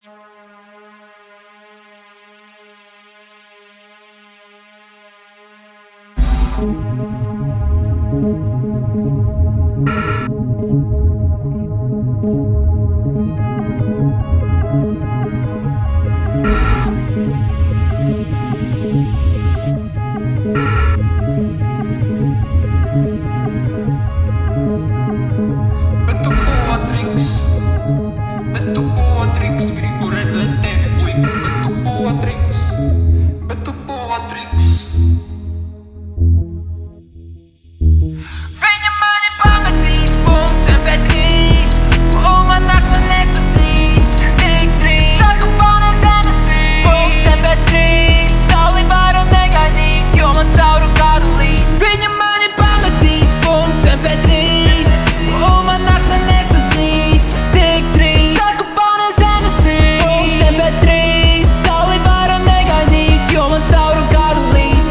Bet tu potriks, gribu redzēt tevi puiku, bet tu potriks. Viņa mani pametīs, punkts MP3, un man nakta nesacīs, tik drīz. Saku pones enesī, punkts MP3, sauli varu negaidīt, jo man cauru gadu līs. Viņa mani pametīs, punkts MP3, un man nakta nesacīs, tik drīz. Saku pones enesī, punkts MP3, sauli varu negaidīt, jo man cauru gadu līs.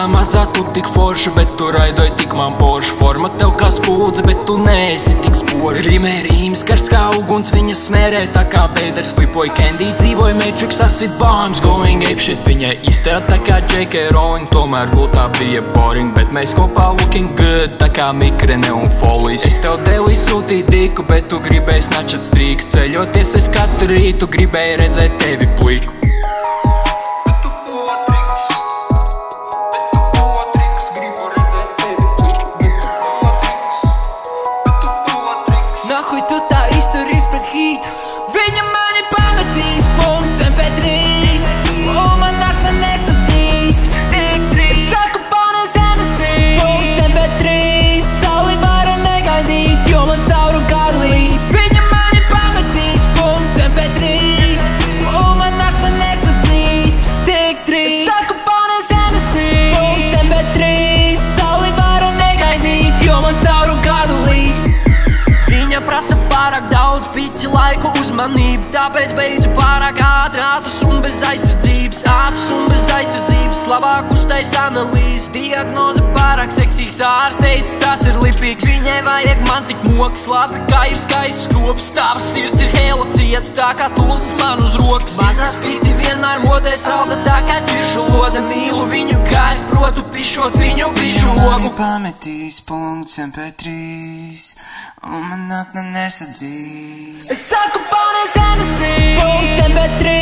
Mazā tu tik forša, bet tu raidoji tik man poša. Forma tev kā spūdze, bet tu neesi tik spoža. Rimē rīms, kars kā uguns, viņas smērē tā kā Pēters flipoja Candy. Dzīvoja Matrix, acid bombs, going apeshit. Viņai iztēl tā kā J.K. Rowling, tomēr gultā bija boring. Bet mēs kopā looking good, tā kā Mikrene un Folijas. Es tev devu izsūtīju diku, bet tu gribēji snačat strīku. Ceļoties es katru rītu gribēju redzēt tevi puiku. Nahuj tu tā izturies pret hītu. Viņa mani pametīs, punkts MP3, un man nakta nesacīs, tik drīz. Saku pones enesī, punkts MP3, sauli varu negaidīt, jo man cauru gadu līs. Viņa mani pametīs, punkts MP3, un man nakta nesacīs, tik drīz. Saku pones enesī, punkts MP3, sauli varu negaidīt, jo man cauru gadu līs. Viņa prasa pārāk daudz piķi, laiku, uzmanību, tāpēc beidzu pārāk ātri, ātrs un bez aizsardzības. Labāk uztais analīzes, diagnoze pārāk seksīgs, ārsteits, tas ir lipīgs. Viņai vajag man tik mokas, labi, kā ir skaists kops. Tavs sirds ir hela cieta, tā kā tulsas man uz rokas. Mazās fiti vienmēr modē salda, tā kā ķiršu loda. Mīlu viņu, kā es protu pišot viņu pišu logu. Mani pametīs, punkts MP3, un man nakta nesadzīs. Es saku pones enesī, punkts MP3,